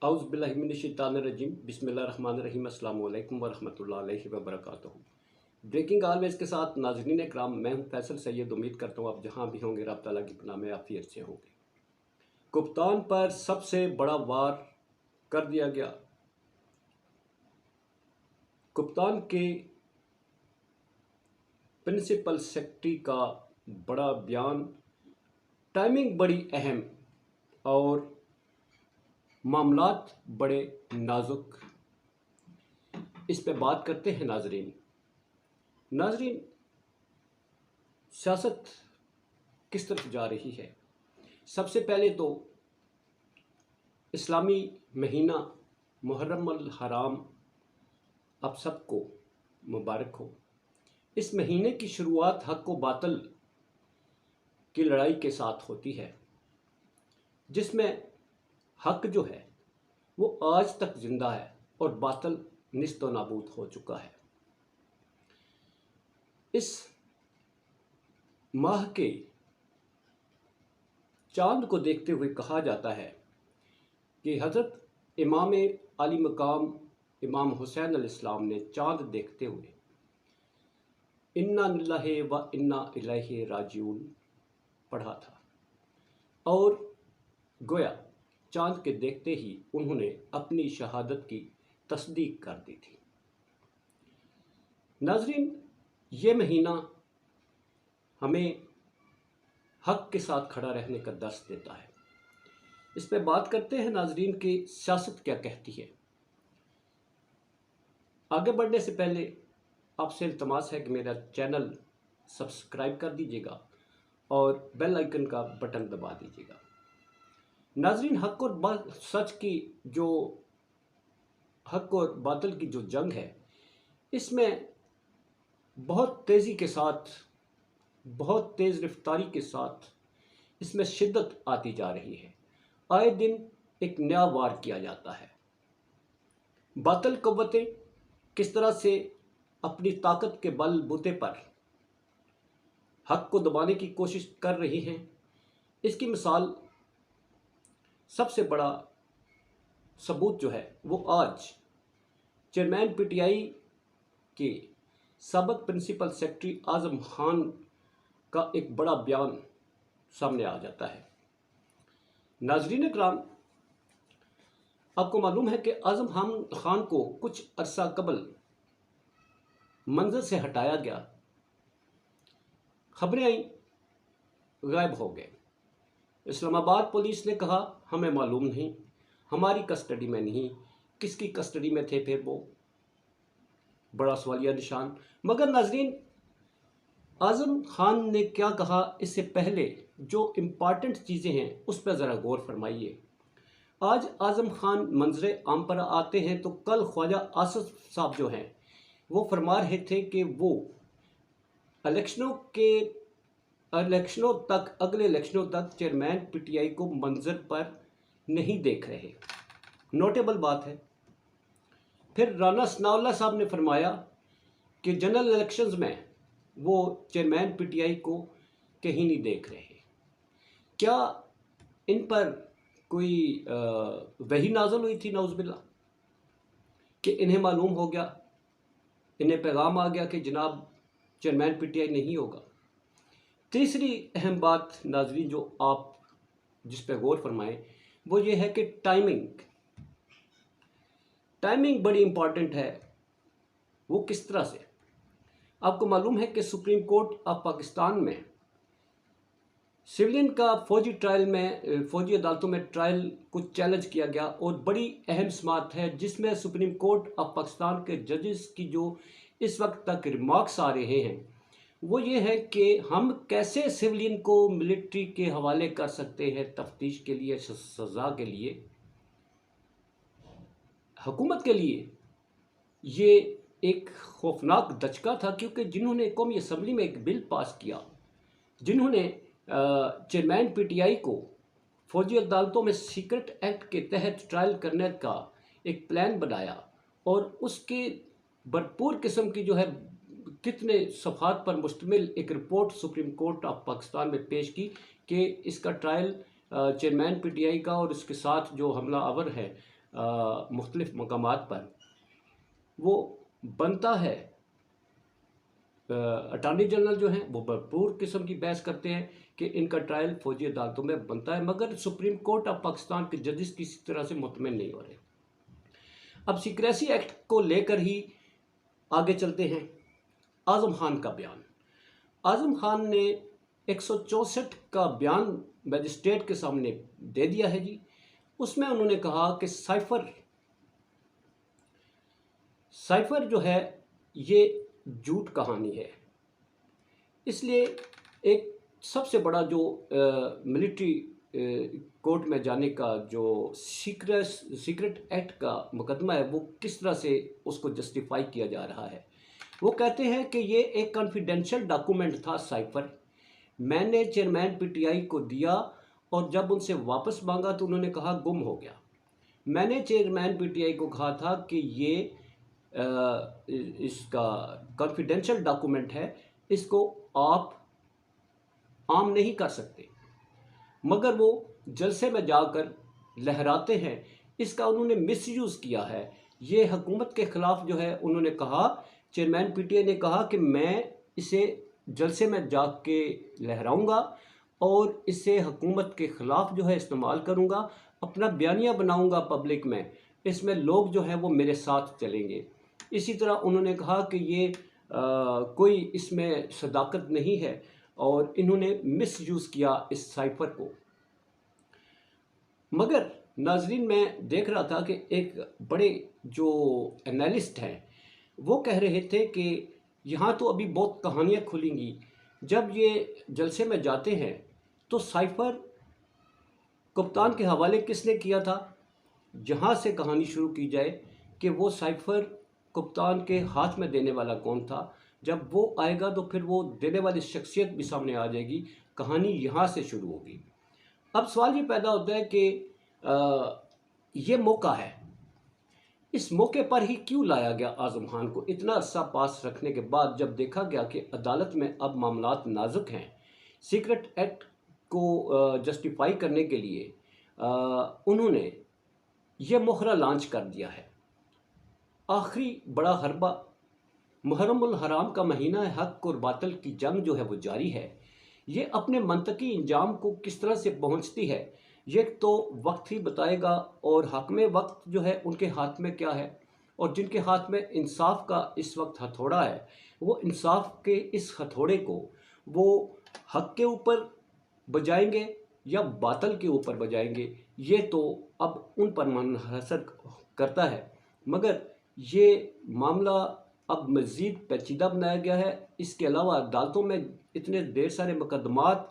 اعوذ باللہ من الشیطان الرجیم بسم اللہ الرحمن الرحیم السلام علیکم ورحمۃ اللہ علیہ وبرکاتہ۔ بریکنگ آلویز کے ساتھ ناظرین اکرام، میں ہوں فیصل سید۔ امید کرتا ہوں آپ جہاں بھی ہوں گے رب تعالیٰ کی پناہ میں عافیت سے ہوں گے۔ کپتان پر سب سے بڑا وار کر دیا گیا۔ کپتان کے پرنسپل سیکرٹری کا بڑا بیان، ٹائمنگ بڑی اہم اور معاملات بڑے نازک، اس پہ بات کرتے ہیں ناظرین۔ سیاست کس طرف جا رہی ہے؟ سب سے پہلے تو اسلامی مہینہ محرم الحرام آپ سب کو مبارک ہو۔ اس مہینے کی شروعات حق و باطل کی لڑائی کے ساتھ ہوتی ہے، جس میں حق جو ہے وہ آج تک زندہ ہے اور باطل نیست و نابود ہو چکا ہے۔ اس ماہ کے چاند کو دیکھتے ہوئے کہا جاتا ہے کہ حضرت امام علی مقام امام حسین علیہ السلام نے چاند دیکھتے ہوئے انا للہ و انا الیہ راجعون پڑھا تھا، اور گویا چاند کے دیکھتے ہی انہوں نے اپنی شہادت کی تصدیق کر دی تھی۔ ناظرین، یہ مہینہ ہمیں حق کے ساتھ کھڑا رہنے کا درس دیتا ہے۔ اس پہ بات کرتے ہیں ناظرین کہ سیاست کیا کہتی ہے۔ آگے بڑھنے سے پہلے آپ سے التماس ہے کہ میرا چینل سبسکرائب کر دیجیے گا اور بیل آئیکن کا بٹن دبا دیجیے گا۔ ناظرین، حق اور باطل کی جو جنگ ہے، اس میں بہت تیزی کے ساتھ، بہت تیز رفتاری کے ساتھ اس میں شدت آتی جا رہی ہے۔ آئے دن ایک نیا وار کیا جاتا ہے۔ باطل قوتیں کس طرح سے اپنی طاقت کے بل بوتے پر حق کو دبانے کی کوشش کر رہی ہیں، اس کی مثال، سب سے بڑا ثبوت جو ہے وہ آج چیئرمین پی ٹی آئی کے سابق پرنسپل سیکرٹری اعظم خان کا ایک بڑا بیان سامنے آ جاتا ہے۔ ناظرین اکرام، آپ کو معلوم ہے کہ اعظم خان کو کچھ عرصہ قبل منظر سے ہٹایا گیا، خبریں آئیں، غائب ہو گئے۔ اسلام آباد پولیس نے کہا ہمیں معلوم نہیں، ہماری کسٹڈی میں نہیں۔ کس کی کسٹڈی میں تھے پھر وہ؟ بڑا سوالیہ نشان۔ مگر ناظرین، اعظم خان نے کیا کہا اس سے پہلے جو امپارٹنٹ چیزیں ہیں اس پہ ذرا غور فرمائیے۔ آج اعظم خان منظر عام پر آتے ہیں تو کل خواجہ آصف صاحب جو ہیں وہ فرما رہے تھے کہ وہ اگلے الیکشنوں تک چیئرمین پی ٹی آئی کو منظر پر نہیں دیکھ رہے۔ نوٹیبل بات ہے۔ پھر رانا ثناء اللہ صاحب نے فرمایا کہ جنرل الیکشنز میں وہ چیئرمین پی ٹی آئی کو کہیں نہیں دیکھ رہے۔ کیا ان پر کوئی وحی نازل ہوئی تھی؟ نعوذ باللہ، کہ انہیں معلوم ہو گیا، انہیں پیغام آ گیا کہ جناب چیئرمین پی ٹی آئی نہیں ہوگا۔ تیسری اہم بات ناظرین جو آپ جس پہ غور فرمائیں وہ یہ ہے کہ ٹائمنگ بڑی امپورٹنٹ ہے۔ وہ کس طرح سے؟ آپ کو معلوم ہے کہ سپریم کورٹ آف پاکستان میں سویلین کا فوجی عدالتوں میں ٹرائل کو چیلنج کیا گیا، اور بڑی اہم سماعت ہے جس میں سپریم کورٹ آف پاکستان کے ججز کی جو اس وقت تک ریمارکس آ رہے ہیں وہ یہ ہے کہ ہم کیسے سویلین کو ملٹری کے حوالے کر سکتے ہیں تفتیش کے لیے، سزا کے لیے۔ حکومت کے لیے یہ ایک خوفناک دھچکا تھا، کیونکہ جنہوں نے قومی اسمبلی میں ایک بل پاس کیا، جنہوں نے چیئرمین پی ٹی آئی کو فوجی عدالتوں میں سیکرٹ ایکٹ کے تحت ٹرائل کرنے کا ایک پلان بنایا، اور اس کے بھرپور قسم کی جو ہے کتنے صفحات پر مشتمل ایک report supreme court of Pakistan میں پیش کی کہ اس کا trial chairman P T I کا اور اس کے ساتھ جو حملہ آور ہے مختلف مقامات پر، وہ بنتا ہے اٹارنی جنرل جو ہیں وہ بھرپور قسم کی بحث کرتے ہیں کہ ان کا ٹرائل فوجی عدالتوں میں بنتا ہے، مگر سپریم کورٹ آف پاکستان کے ججز کسی طرح سے مطمئن نہیں ہو رہے۔ اب سیکریسی ایکٹ کو لے کر ہی آگے چلتے ہیں۔ اعظم خان کا بیان، اعظم خان نے 164 کا بیان میجسٹریٹ کے سامنے دے دیا ہے جی۔ اس میں انہوں نے کہا کہ سائفر جو ہے یہ جھوٹ کہانی ہے، اس لیے ایک سب سے بڑا جو ملٹری کورٹ میں جانے کا جو سیکرٹ ایکٹ کا مقدمہ ہے وہ کس طرح سے اس کو جسٹیفائی کیا جا رہا ہے۔ وہ کہتے ہیں کہ یہ ایک کانفیڈینشیل ڈاکومنٹ تھا سائفر، میں نے چیئرمین پی ٹی آئی کو دیا اور جب ان سے واپس مانگا تو انہوں نے کہا گم ہو گیا۔ میں نے چیئرمین پی ٹی آئی کو کہا تھا کہ یہ اس کا کانفیڈینشیل ڈاکومنٹ ہے، اس کو آپ عام نہیں کر سکتے، مگر وہ جلسے میں جا کر لہراتے ہیں، اس کا انہوں نے مس یوز کیا ہے۔ یہ حکومت کے خلاف جو ہے انہوں نے کہا، چیئرمین پی ٹی آئی نے کہا کہ میں اسے جلسے میں جا کے لہراؤں گا اور اسے حکومت کے خلاف جو ہے استعمال کروں گا، اپنا بیانیہ بناؤں گا پبلک میں، اس میں لوگ جو ہیں وہ میرے ساتھ چلیں گے۔ اسی طرح انہوں نے کہا کہ یہ کوئی اس میں صداقت نہیں ہے اور انہوں نے مس یوز کیا اس سائفر کو۔ مگر ناظرین میں دیکھ رہا تھا کہ ایک بڑے جو انالسٹ ہیں وہ کہہ رہے تھے کہ یہاں تو ابھی بہت کہانیاں کھلیں گی، جب یہ جلسے میں جاتے ہیں تو سائفر کپتان کے حوالے کس نے کیا تھا، جہاں سے کہانی شروع کی جائے کہ وہ سائفر کپتان کے ہاتھ میں دینے والا کون تھا، جب وہ آئے گا تو پھر وہ دینے والی شخصیت بھی سامنے آ جائے گی، کہانی یہاں سے شروع ہوگی۔ اب سوال یہ پیدا ہوتا ہے کہ یہ موقع ہے، اس موقع پر ہی کیوں لایا گیا اعظم خان کو؟ اتنا عرصہ پاس رکھنے کے بعد جب دیکھا گیا کہ عدالت میں اب معاملات نازک ہیں، سیکرٹ ایکٹ کو جسٹیفائی کرنے کے لیے انہوں نے یہ مہرہ لانچ کر دیا ہے۔ آخری بڑا حربہ محرم الحرام کا مہینہ ہے، حق اور باطل کی جنگ جو ہے وہ جاری ہے۔ یہ اپنے منطقی انجام کو کس طرح سے پہنچتی ہے یہ تو وقت ہی بتائے گا، اور حاکم وقت جو ہے ان کے ہاتھ میں کیا ہے، اور جن کے ہاتھ میں انصاف کا اس وقت ہتھوڑا ہے، وہ انصاف کے اس ہتھوڑے کو وہ حق کے اوپر بجائیں گے یا باطل کے اوپر بجائیں گے، یہ تو اب ان پر منحصر کرتا ہے۔ مگر یہ معاملہ اب مزید پیچیدہ بنایا گیا ہے۔ اس کے علاوہ عدالتوں میں اتنے دیر سارے مقدمات،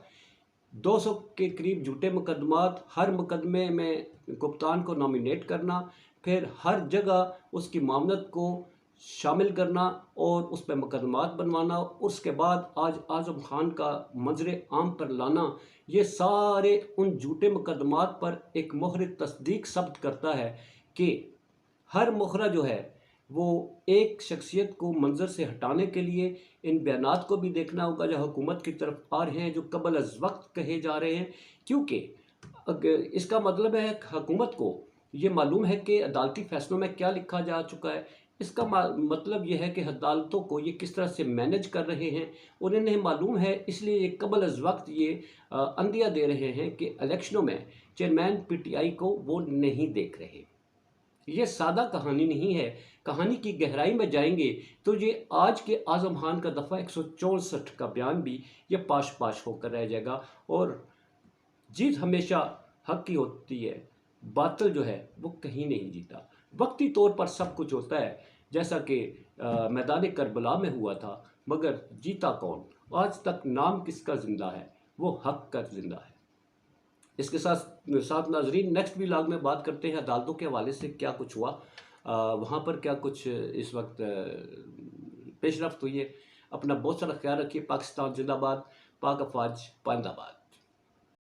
200 کے قریب جھوٹے مقدمات، ہر مقدمے میں کپتان کو نامینیٹ کرنا، پھر ہر جگہ اس کی معاونت کو شامل کرنا اور اس پہ مقدمات بنوانا، اس کے بعد آج اعظم خان کا منظر عام پر لانا، یہ سارے ان جھوٹے مقدمات پر ایک مہر تصدیق ثبت کرتا ہے کہ ہر مہرہ جو ہے وہ ایک شخصیت کو منظر سے ہٹانے کے لیے ان بیانات کو بھی دیکھنا ہوگا جو حکومت کی طرف آ رہے ہیں، جو قبل از وقت کہے جا رہے ہیں، کیونکہ اس کا مطلب ہے کہ حکومت کو یہ معلوم ہے کہ عدالتی فیصلوں میں کیا لکھا جا چکا ہے۔ اس کا مطلب یہ ہے کہ عدالتوں کو یہ کس طرح سے مینج کر رہے ہیں، اور انہیں معلوم ہے، اس لیے یہ قبل از وقت یہ عندیہ دے رہے ہیں کہ الیکشنوں میں چیئرمین پی ٹی آئی کو وہ نہیں دیکھ رہے۔ یہ سادہ کہانی نہیں ہے، کہانی کی گہرائی میں جائیں گے تو یہ آج کے اعظم خان کا دفعہ 164 کا بیان بھی یہ پاش پاش ہو کر رہ جائے گا، اور جیت ہمیشہ حق کی ہوتی ہے، باطل جو ہے وہ کہیں نہیں جیتا۔ وقتی طور پر سب کچھ ہوتا ہے، جیسا کہ میدان کربلا میں ہوا تھا، مگر جیتا کون؟ آج تک نام کس کا زندہ ہے؟ وہ حق کا زندہ ہے۔ اس کے ساتھ ناظرین نیکسٹ ولاگ میں بات کرتے ہیں عدالتوں کے حوالے سے کیا کچھ ہوا، وہاں پر کیا کچھ اس وقت پیش رفت ہوئی ہے۔ اپنا بہت سارا خیال رکھیے۔ پاکستان زندہ باد، پاک افواج پائندہ باد۔